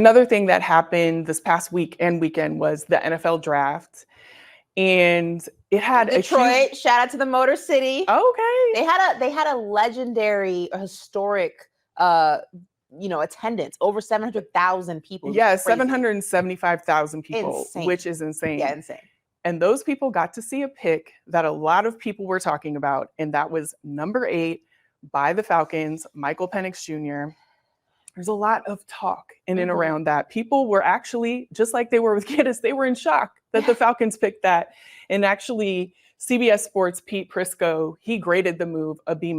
Another thing that happened this past week and weekend was the NFL draft. And it had Detroit, shout out to the Motor City. Okay. They had a legendary, historic attendance, over 700,000 people. Yeah, 775,000 people, insane. Which is insane. Yeah, insane. And those people got to see a pick that a lot of people were talking about, and that was number 8 by the Falcons, Michael Penix Jr. There's a lot of talk in and around that. People were actually, just like they were with Giddis, they were in shock that the Falcons picked that. And actually, CBS Sports' Pete Prisco, he graded the move a B-.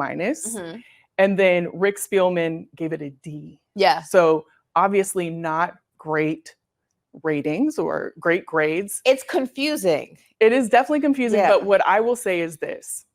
And then Rick Spielman gave it a D. Yeah. So obviously not great ratings or great grades. It's confusing. It is definitely confusing. Yeah. But what I will say is this.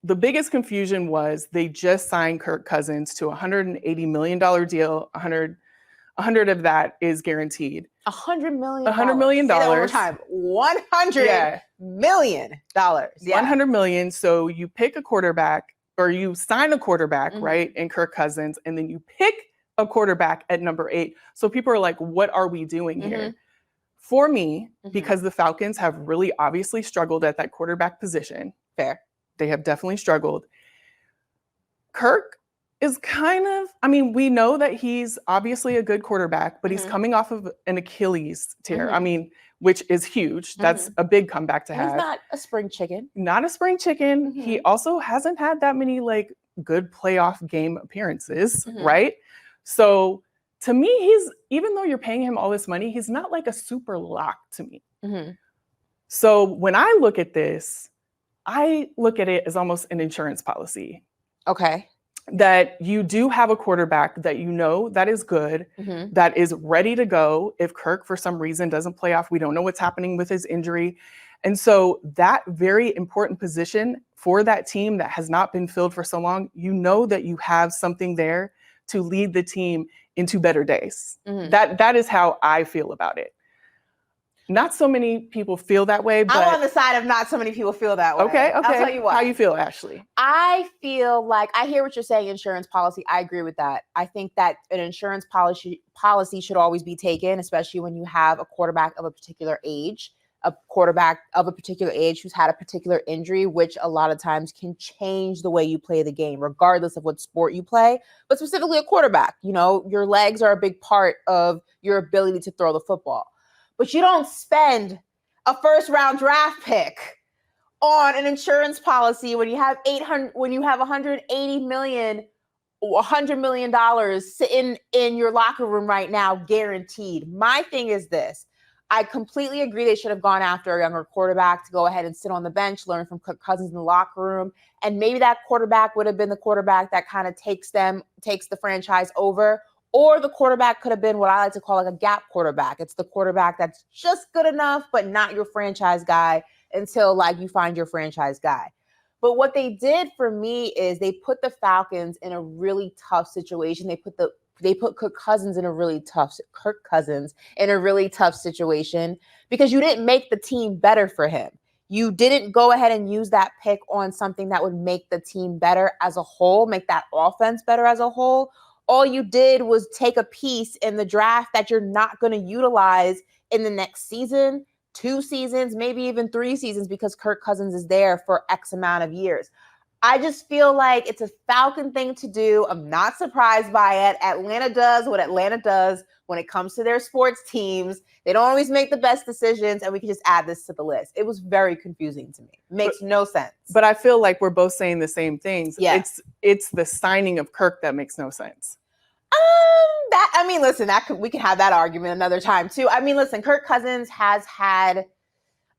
The biggest confusion was they just signed Kirk Cousins to a $180 million deal. 100 of that is guaranteed. $100 million. $100 million. Say that one more time. $100 million. Yeah. $100 million. So you pick a quarterback, or you sign a quarterback, right, in Kirk Cousins, and then you pick a quarterback at number 8. So people are like, what are we doing here? For me, because the Falcons have really obviously struggled at that quarterback position. Fair. They have definitely struggled. Kirk is we know that he's obviously a good quarterback, but he's coming off of an Achilles tear. Which is huge. That's a big comeback to have. He's not a spring chicken. Not a spring chicken. He also hasn't had that many good playoff game appearances, right? So to me, even though you're paying him all this money, he's not like a super lock to me. So when I look at this, I look at it as almost an insurance policy. Okay. That you do have a quarterback that you know that is good, that is ready to go if Kirk for some reason doesn't play off. We don't know what's happening with his injury. And so that very important position for that team that has not been filled for so long, you know that you have something there to lead the team into better days. That is how I feel about it. Not so many people feel that way, but I'm on the side of not so many people feel that way. Okay. I'll tell you what. How you feel, Ashley? I feel like, I hear what you're saying, insurance policy. I agree with that. I think that an insurance policy should always be taken, especially when you have a quarterback of a particular age, who's had a particular injury, which a lot of times can change the way you play the game, regardless of what sport you play, but specifically a quarterback. Your legs are a big part of your ability to throw the football. But you don't spend a first-round draft pick on an insurance policy when you have $180 million or $100 million sitting in your locker room right now, guaranteed. My thing is this. I completely agree they should have gone after a younger quarterback to go ahead and sit on the bench, learn from Kirk Cousins in the locker room. And maybe that quarterback would have been the quarterback that kind of takes the franchise over. Or the quarterback could have been what I like to call a gap quarterback. It's the quarterback that's just good enough, but not your franchise guy until you find your franchise guy. But what they did for me is they put the Falcons in a really tough situation. They put Kirk Cousins in a really tough situation because you didn't make the team better for him. You didn't go ahead and use that pick on something that would make the team better as a whole, make that offense better as a whole. All you did was take a piece in the draft that you're not going to utilize in the next season, 2 seasons, maybe even 3 seasons, because Kirk Cousins is there for X amount of years. I just feel like it's a Falcon thing to do. I'm not surprised by it. Atlanta does what Atlanta does when it comes to their sports teams. They don't always make the best decisions, and we can just add this to the list. It was very confusing to me. Makes no sense. But I feel like we're both saying the same things. Yeah. It's the signing of Kirk that makes no sense. We could have that argument another time too. Kirk Cousins has had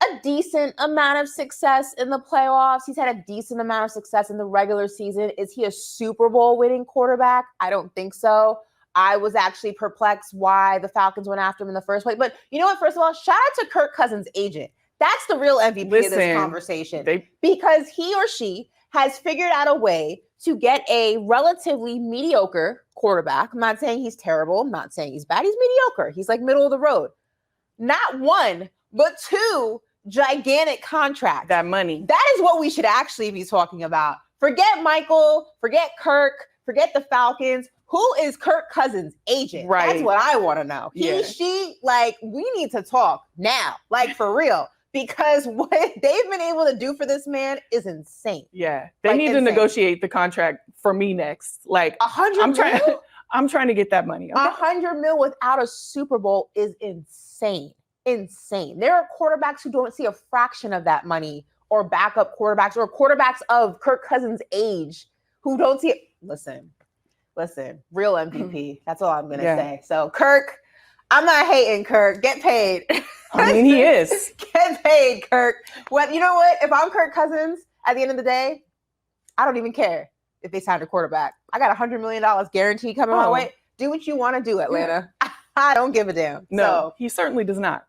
a decent amount of success in the playoffs. He's had a decent amount of success in the regular season. Is he a Super Bowl winning quarterback? I don't think so. I was actually perplexed why the Falcons went after him in the first place. But you know what? First of all, shout out to Kirk Cousins' agent. That's the real MVP of this conversation. Because he or she has figured out a way to get a relatively mediocre quarterback. I'm not saying he's terrible. I'm not saying he's bad. He's mediocre. He's middle of the road. Not 1, but 2 gigantic contracts. That money. That is what we should actually be talking about. Forget Michael, forget Kirk, forget the Falcons. Who is Kirk Cousins' agent? Right. That's what I want to know. Yeah. She, like, we need to talk now, like, for real. Because what they've been able to do for this man is insane. Yeah. They Like, need to insane. negotiate the contract for me next. Like, 100 mil? I'm trying to get that money. Okay? 100 mil without a Super Bowl is insane. Insane. There are quarterbacks who don't see a fraction of that money, or backup quarterbacks, or quarterbacks of Kirk Cousins' age who don't see it. Listen, real MVP. That's all I'm going to say. So, Kirk, I'm not hating, Kirk. Get paid. I mean, he is. Get paid, Kirk. Well, you know what? If I'm Kirk Cousins, at the end of the day, I don't even care if they signed a quarterback. I got $100 million guaranteed coming my way. Do what you want to do, Atlanta. I don't give a damn. No, So, he certainly does not.